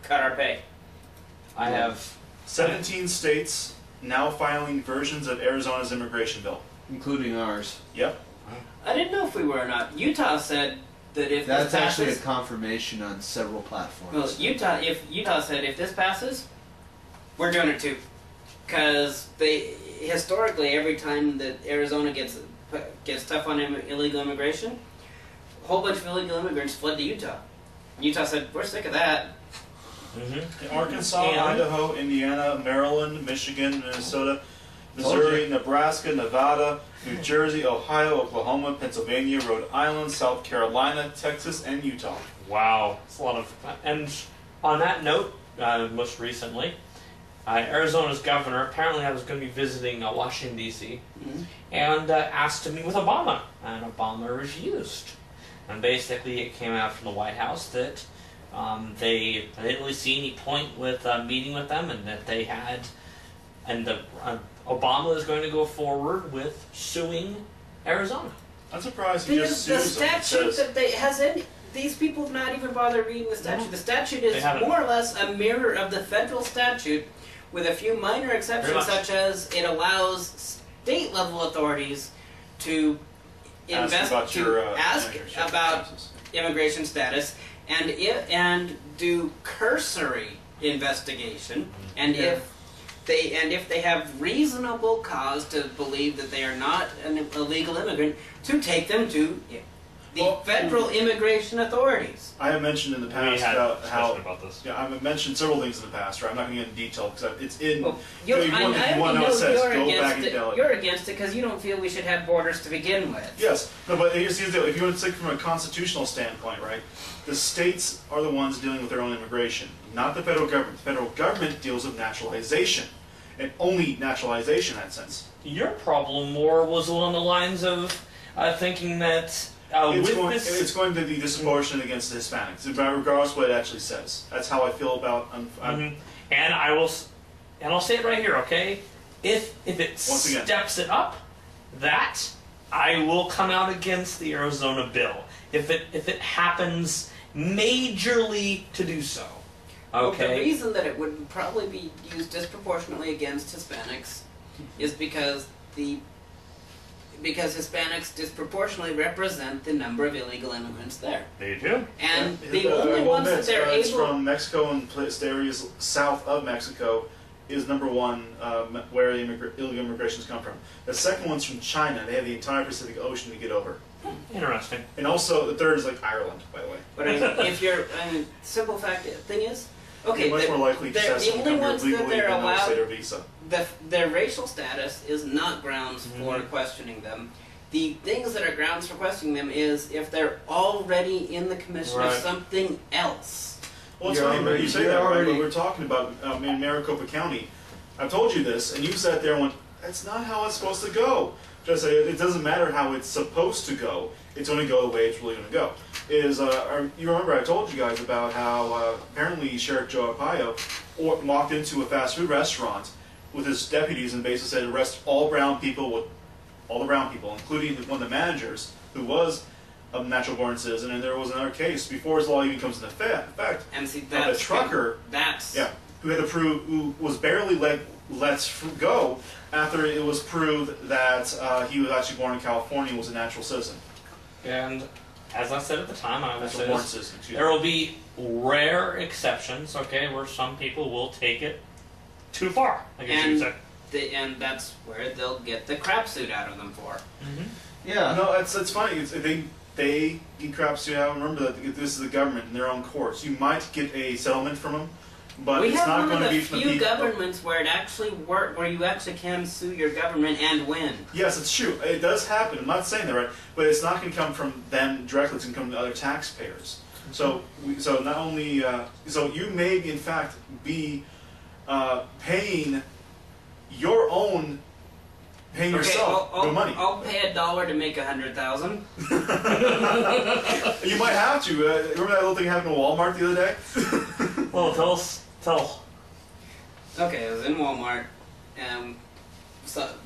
cut our pay. I have 17 states now filing versions of Arizona's immigration bill. including ours. Yep. I didn't know if we were or not. Utah said that if That's this actually a passes, confirmation on several platforms. well, Utah said if this passes, we're doing it too, because they historically every time that Arizona gets tough on illegal immigration, a whole bunch of illegal immigrants fled to Utah. Utah said we're sick of that. In Arkansas, And- Idaho, Indiana, Maryland, Michigan, Minnesota, Missouri, Nebraska, Nevada, New Jersey, Ohio, Oklahoma, Pennsylvania, Rhode Island, South Carolina, Texas, and Utah. Wow, it's a lot of. And on that note, most recently, Arizona's governor apparently I was going to be visiting Washington D.C. And asked to meet with Obama, and Obama refused. And basically, it came out from the White House that they didn't really see any point with meeting with them, and that they had, and Obama is going to go forward with suing Arizona. I'm surprised he just The sues them. It statute says- that these people have not even bothered reading the statute. The statute They is haven't. more or less a mirror of the federal statute, with a few minor Very exceptions, much. such as it allows state level authorities to ask about immigration status and do cursory investigation, and if they have reasonable cause to believe that they are not an illegal immigrant, to take them to the federal immigration authorities. I have mentioned in the We past had a about how. discussion about this. Yeah, I've mentioned several things in the past, right? I'm not going to get into detail because it's in. Well, if you want to know what it says, go back and tell it. you're against it because you don't feel we should have borders to begin with. Yes, no, but here's the deal. If you want to take from a constitutional standpoint, right? The states are the ones dealing with their own immigration, not the federal government. The federal government deals with naturalization, and only naturalization in that sense. Your problem more was along the lines of thinking that It's going to be disproportionate against the Hispanics, regardless of what it actually says. That's how I feel about. And I'll say it right here, okay? If it Once again. steps it up, that I will come out against the Arizona bill. If it happens majorly to do so. Well, Okay. the reason that it would probably be used disproportionately against Hispanics is because Hispanics disproportionately represent the number of illegal immigrants there. They do. And the only ones that they're it's able... from Mexico and areas south of Mexico is number one where illegal immigrations come from. The second one's from China. They have the entire Pacific Ocean to get over. Interesting. And also the third is like Ireland, by the way. But simple thing is, okay, You're much more likely to have the someone only come ones here that legally they're than no allowed, state or visa. their racial status is not grounds for questioning them. The things that are grounds for questioning them is if they're already in the commission of Right. something else. Well, it's You're funny, already- you say you're that, right? already- But we're talking about in Maricopa County. I've told you this, and you sat there and went, that's not how it's supposed to go. Just say, it doesn't matter how it's supposed to go. It's going to go the way it's really going to go. You remember I told you guys about how apparently Sheriff Joe Arpaio walked into a fast food restaurant with his deputies and basically said arrest all the brown people, including one of the managers who was a natural born citizen. And there was another case before his law even comes into effect. And see, Of that's a trucker, who had to prove, who was barely let go after it was proved that he was actually born in California and was a natural citizen. And as I said at the time, I will say Natural born this, citizen, excuse there me. will be rare exceptions, okay, where some people will take it too far, I guess you would say. And that's where they'll get the crap suit out of them for. Yeah. No, it's funny. They get crap suit out. Remember that this is the government in their own courts. You might get a settlement from them, but We it's have not one going to of be the from the few people. governments where it actually where you actually can sue your government and win. Yes, it's true. It does happen. I'm not saying that, right? But it's not going to come from them directly. It's going to come from other taxpayers. So not only so you may in fact be paying yourself the money. I'll pay $1 to make 100,000. You might have to. Remember that little thing happened in Walmart the other day? Well, tell. Okay, I was in Walmart and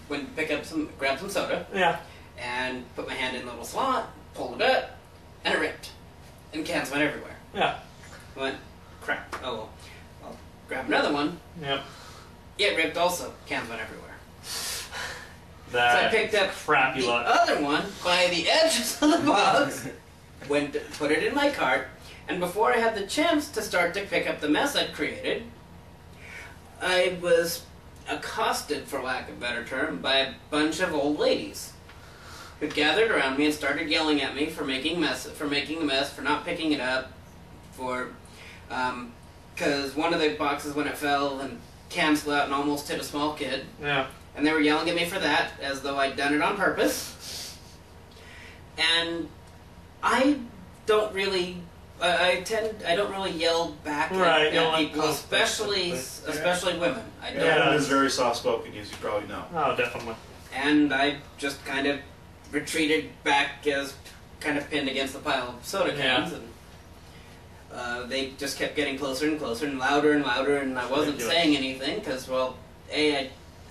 went to grab some soda Yeah. and put my hand in the little slot, pulled it up, and it ripped. And cans went everywhere. Yeah. I went, crap. Oh well, I'll grab another one. Yep. It ripped also. Cans went everywhere. That So I picked up crappy the luck. other one by the edges of the box, went to put it in my cart, and before I had the chance to start to pick up the mess I'd created, I was accosted, for lack of a better term, by a bunch of old ladies who gathered around me and started yelling at me for making the mess, for not picking it up, because one of the boxes when it fell and cans flew out and almost hit a small kid. Yeah. And they were yelling at me for that, as though I'd done it on purpose. And I don't really, I don't really yell back Right, you don't at like people, conflict, especially women. I don't. Yeah. Adam is very soft-spoken, as you probably know. Oh, definitely. And I just kind of retreated back as kind of pinned against the pile of soda cans, and they just kept getting closer and closer and louder, and I wasn't Ridiculous. saying anything because, well,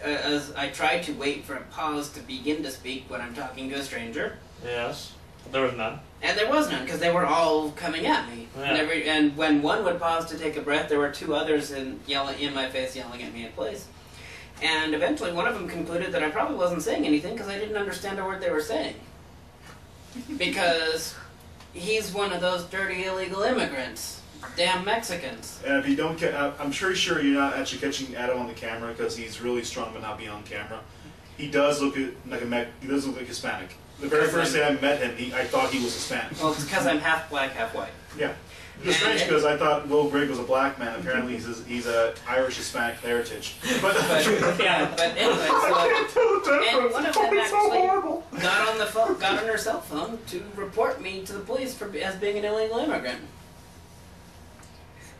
as I tried to wait for a pause to begin to speak when I'm talking to a stranger, Yes. But there was none. and there was none because they were all coming at me. Yeah. And when one would pause to take a breath, there were two others in my face yelling at me in place. And eventually, one of them concluded that I probably wasn't saying anything because I didn't understand a word they were saying. Because he's one of those dirty illegal immigrants. Damn Mexicans. And if you don't, I'm sure you're not actually catching Adam on the camera because he's really strong but not being on camera. He does look he does look like Hispanic. The very first day I met him, I thought he was Hispanic. Well, it's because I'm half black, half white. Yeah. It's strange because I thought Will Grigg was a black man. Apparently he's a Irish Hispanic heritage. But Yeah, but anyway, so and one of them actually got on her cell phone to report me to the police as being an illegal immigrant.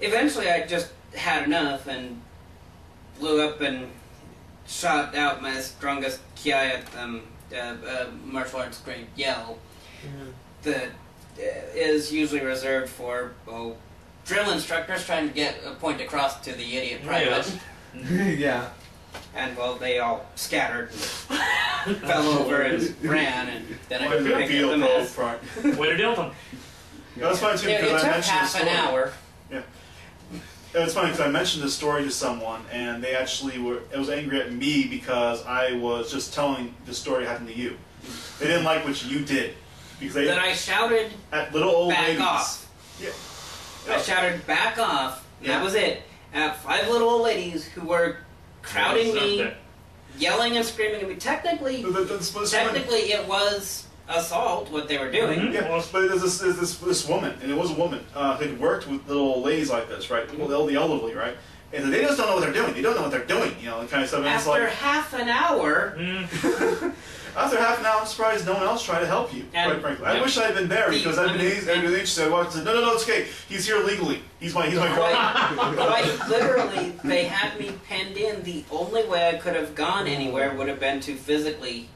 Eventually, I just had enough and blew up and shot out my strongest Kiai martial arts grade yell that is usually reserved for drill instructors trying to get a point across to the idiot private. Yeah. And well, they all scattered and fell over and ran, and then I What could a pick deal up the for mess. front. Way to deal with them. That's funny too It because took I mentioned the half story. an hour. It's funny because I mentioned this story to someone, and they actually was angry at me because I was just telling the story happened to you. They didn't like what you did because they Then I shouted at little old back ladies. off. Yeah. I shouted back off, and Yeah. that was it. At 5 little old ladies who were crowding me, yelling and screaming at me. Technically, it was assault, what they were doing. Mhm. Yeah, but there's this woman, and it was a woman who had worked with little old ladies like this, right? Well, the elderly, right? And they just don't know what they're doing. They don't know what they're doing, you know, the kind of stuff. And it's After like, half an hour, after half an hour, I'm surprised no one else tried to help you, And- quite frankly. I yeah. wish I had been there because I'd been interested. I walked and said, no, it's okay. He's here legally. He's my guardian. quite literally, they had me penned in. The only way I could have gone anywhere would have been to physically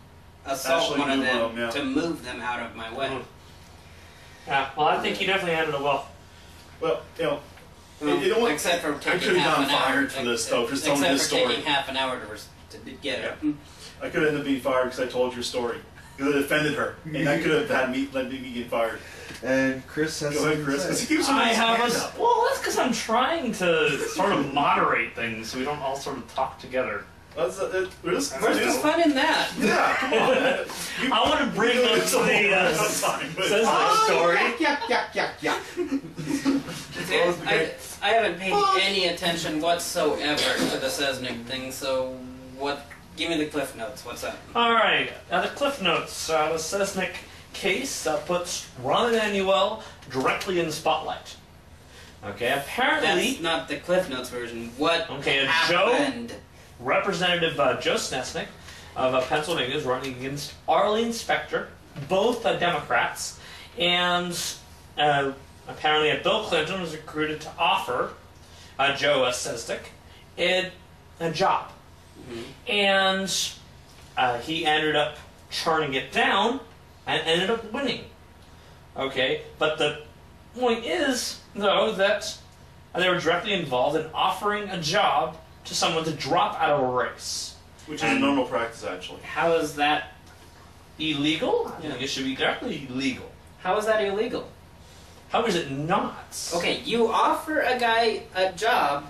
assault Actually one of move them them, yeah. to move them out of my way. Mhm. Yeah, well, I think you definitely handled it well. Well, you know, Well, you know what? except for I taking could have half gotten an hour. fired for this, though, just telling except this for story. taking half an hour to get it. I could have ended up being fired because I told your story. Because I offended her. And that could have led me get fired. And Chris has Go ahead, something Chris. to 'Cause say. he keeps holding I his have hand a. up. Well, that's because I'm trying to sort of moderate things so we don't all sort of talk together. We're just, Where's the fun in that? Yeah, come on. You, I want to bring you up do it so the hard sometime, but- Cessna story. Yeah. I haven't paid any attention whatsoever to the Sesnick thing, so give me the cliff notes. What's up? All right, the Cliff Notes. The Cessnick case puts Ron Emanuel directly in the spotlight. Okay, apparently, That's not the cliff notes version. What Okay, happened? Representative Joe Snesnick of Pennsylvania is running against Arlene Specter, both Democrats, and apparently Bill Clinton was recruited to offer Joe Snesnick a job. And he ended up turning it down and ended up winning. Okay, but the point is, though, that they were directly involved in offering a job to someone to drop out of a race. Which is a normal practice, actually. How is that? Illegal? I Yeah. think it should be directly legal. How is that illegal? How is it not? Okay, you offer a guy a job